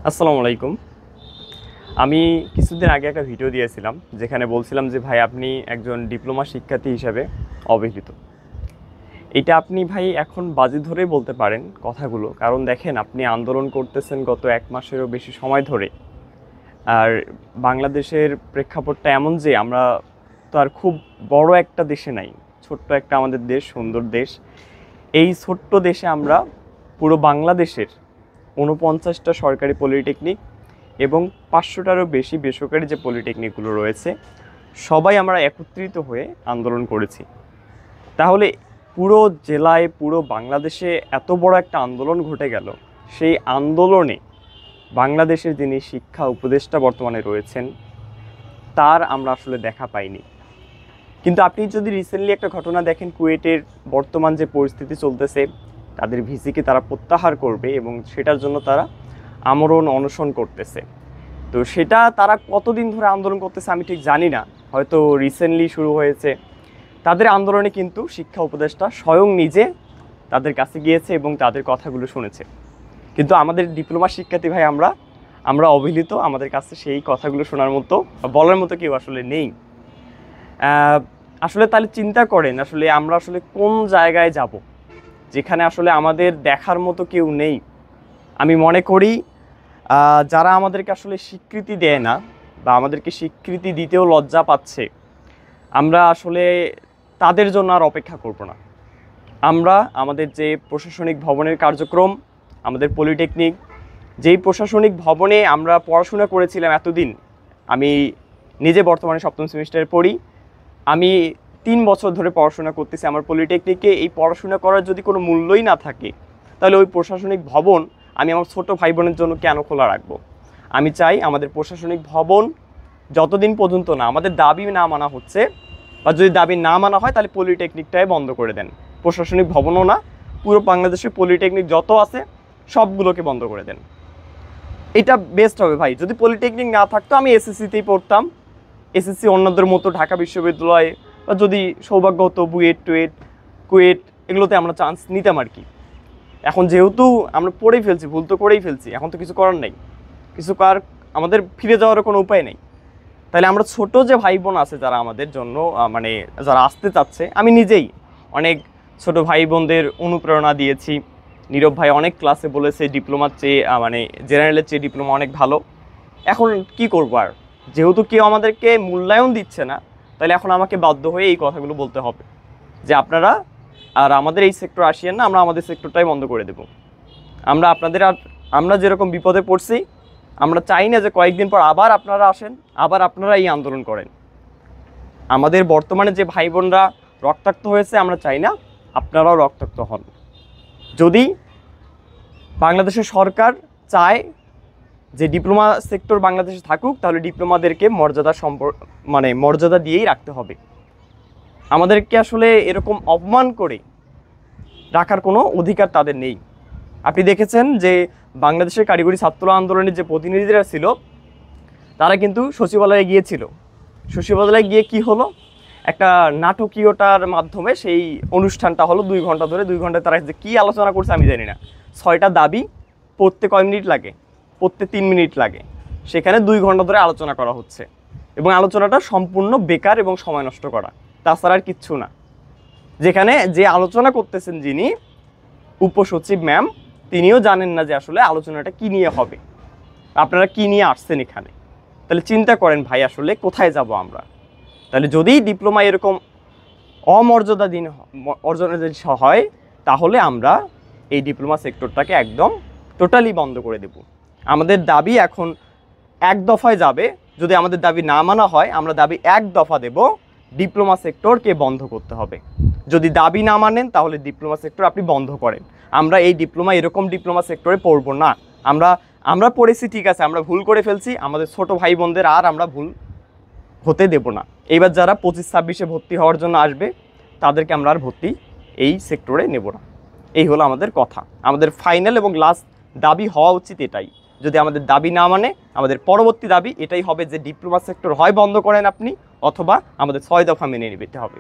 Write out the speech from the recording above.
আসসালামু আলাইকুম। আমি কিছুদিন আগে একটা ভিডিও দিয়েছিলাম যেখানে বলছিলাম যে ভাই আপনি একজন ডিপ্লোমা শিক্ষার্থী হিসেবে অবহেলিত। এটা আপনি ভাই এখন বাজি ধরেই বলতে পারেন কথাগুলো, কারণ দেখেন আপনি আন্দোলন করতেছেন গত 1 মাসেরও বেশি সময় ধরে। আর বাংলাদেশের প্রেক্ষাপটটা এমন যে আমরা তো আর খুব বড় একটা দেশে নাই, ছোট্ট একটা আমাদের দেশ, সুন্দর দেশ। এই ছোট্ট দেশে আমরা পুরো বাংলাদেশের 49টা সরকারি পলিটেকনিক এবং 500টারও বেশি বেসরকারি যে পলিটেকনিকগুলো রয়েছে সবাই আমরা একত্রিত হয়ে আন্দোলন করেছি। তাহলে পুরো জেলায়, পুরো বাংলাদেশে এত বড় একটা আন্দোলন ঘটে গেল। সেই আন্দোলনে বাংলাদেশের যিনি শিক্ষা উপদেষ্টা বর্তমানে রয়েছেন তার আমরা আসলে দেখা পাইনি। কিন্তু আপনি যদি রিসেন্টলি একটা ঘটনা দেখেন, কুয়েটের বর্তমান যে পরিস্থিতি চলতেছে, তাদের ভিসিকে তারা প্রত্যাহার করবে এবং সেটার জন্য তারা আমরণ অনশন করতেছে। তো সেটা তারা কতদিন ধরে আন্দোলন করতেছে আমি ঠিক জানি না, হয়তো রিসেন্টলি শুরু হয়েছে। তাদের আন্দোলনে কিন্তু শিক্ষা উপদেষ্টা স্বয়ং নিজে তাদের কাছে গিয়েছে এবং তাদের কথাগুলো শুনেছে। কিন্তু আমাদের ডিপ্লোমা শিক্ষার্থী ভাই আমরা অবহেলিত। আমাদের কাছে সেই কথাগুলো শোনার মতো বা বলার মতো কেউ আসলে নেই। আসলে তাহলে চিন্তা করেন আসলে আমরা আসলে কোন জায়গায় যাব যেখানে আসলে আমাদের দেখার মতো কেউ নেই। আমি মনে করি যারা আমাদেরকে আসলে স্বীকৃতি দেয় না বা আমাদেরকে স্বীকৃতি দিতেও লজ্জা পাচ্ছে, আমরা আসলে তাদের জন্য আর অপেক্ষা করব না। আমরা আমাদের যে প্রশাসনিক ভবনের কার্যক্রম, আমাদের পলিটেকনিক, যেই প্রশাসনিক ভবনে আমরা পড়াশোনা করেছিলাম এতদিন, আমি নিজে বর্তমানে 7ম সেমিস্টারে পড়ি। আমি 3 বছর ধরে পড়াশোনা করতেছি আমার পলিটেকনিকে। এই পড়াশোনা করার যদি কোনো মূল্যই না থাকে, তাহলে ওই প্রশাসনিক ভবন আমি আমার ছোট ভাই বোনের জন্য কেন খোলা রাখবো? আমি চাই আমাদের প্রশাসনিক ভবন যতদিন পর্যন্ত না আমাদের দাবি না মানা হচ্ছে, বা যদি দাবি না মানা হয় তাহলে পলিটেকনিকটাই বন্ধ করে দেন। প্রশাসনিক ভবনও না, পুরো বাংলাদেশের পলিটেকনিক যত আছে সবগুলোকে বন্ধ করে দেন। এটা বেস্ট হবে ভাই। যদি পলিটেকনিক না থাকতো আমি এসএসসিতেই পড়তাম, এসএসসি অন্যদের মতো ঢাকা বিশ্ববিদ্যালয়, বা যদি সৌভাগ্য হতো বুয়েট, কুয়েট, এগুলোতে আমরা চান্স নিতাম আর কি। এখন যেহেতু আমরা পড়েই ফেলছি, ভুল তো করেই ফেলছি, এখন তো কিছু করার নেই, আমাদের ফিরে যাওয়ার কোনো উপায় নেই। তাহলে আমরা ছোট যে ভাই বোন আছে যারা আমাদের জন্য মানে যারা আসতে চাচ্ছে, আমি নিজেই অনেক ছোট ভাই বোনদের অনুপ্রেরণা দিয়েছি। নীরব ভাই অনেক ক্লাসে বলেছে ডিপ্লোমার চেয়ে মানে জেনারেলের চেয়ে ডিপ্লোমা অনেক ভালো। এখন কি করবো আর, যেহেতু কেউ আমাদেরকে মূল্যায়ন দিচ্ছে না, তাহলে এখন আমাকে বাধ্য হয়ে এই কথাগুলো বলতে হবে যে আপনারা আর আমাদের এই সেক্টর আসিয়েন না, আমরা আমাদের সেক্টরটাই বন্ধ করে দেব। আমরা যেরকম বিপদে পড়ছি, আমরা চাই না যে কয়েকদিন পর আবার আপনারা আসেন, আবার আপনারা এই আন্দোলন করেন। আমাদের বর্তমানে যে ভাই বোনরা রক্তাক্ত হয়েছে, আমরা চাই না আপনারাও রক্তাক্ত হন। যদি বাংলাদেশের সরকার চায় যে ডিপ্লোমা সেক্টর বাংলাদেশে থাকুক, তাহলে ডিপ্লোমাদেরকে মর্যাদা দিয়েই রাখতে হবে। আমাদেরকে আসলে এরকম অপমান করে রাখার কোনো অধিকার তাদের নেই। আপনি দেখেছেন যে বাংলাদেশের কারিগরি ছাত্র আন্দোলনের যে প্রতিনিধিরা ছিল, তারা কিন্তু সচিবালয়ে গিয়েছিল। সচিবালয়ে গিয়ে কি হলো, একটা নাটকীয়তার মাধ্যমে সেই অনুষ্ঠানটা হলো 2 ঘন্টা ধরে। 2 ঘন্টায় তারা যে কী আলোচনা করছে আমি জানি না। 6টা দাবি, পড়তে কয় মিনিট লাগে? পড়তে 3 মিনিট লাগে। সেখানে 2 ঘন্টা ধরে আলোচনা করা হচ্ছে এবং আলোচনাটা সম্পূর্ণ বেকার এবং সময় নষ্ট করা, তাছাড়া আর কিচ্ছু না। যেখানে যে আলোচনা করতেছেন যিনি উপসচিব ম্যাম, তিনিও জানেন না যে আসলে আলোচনাটা কী নিয়ে হবে, আপনারা কী নিয়ে আসছেন এখানে। তাহলে চিন্তা করেন ভাই আসলে কোথায় যাব আমরা। তাহলে যদি ডিপ্লোমা এরকম অমর্যাদাধীন হয়, তাহলে আমরা এই ডিপ্লোমা সেক্টরটাকে একদম টোটালি বন্ধ করে দেব। আমাদের দাবি এখন 1 দফায় যাবে। যদি আমাদের দাবি না মানা হয়, আমরা দাবি 1 দফা দেব, ডিপ্লোমা সেক্টরকে বন্ধ করতে হবে। যদি দাবি না মানেন তাহলে ডিপ্লোমা সেক্টর আপনি বন্ধ করেন। আমরা এই এরকম ডিপ্লোমা সেক্টরে পড়বো না। আমরা পড়েছি ঠিক আছে, আমরা ভুল করে ফেলছি, আমাদের ছোট ভাই বোনদের আর আমরা ভুল হতে দেব না। এইবার যারা 25-26-এ ভর্তি হওয়ার জন্য আসবে, তাদেরকে আমরা আর ভর্তি এই সেক্টরে নেব না। এই হলো আমাদের কথা। আমাদের ফাইনাল এবং লাস্ট দাবি হওয়া উচিত এটাই। যদি আমাদের দাবি না মানে, আমাদের পরবর্তী দাবি এটাই হবে যে ডিপ্লোমা সেক্টর হয় বন্ধ করেন আপনি, অথবা আমাদের 6 দফা মেনে নিতে হবে।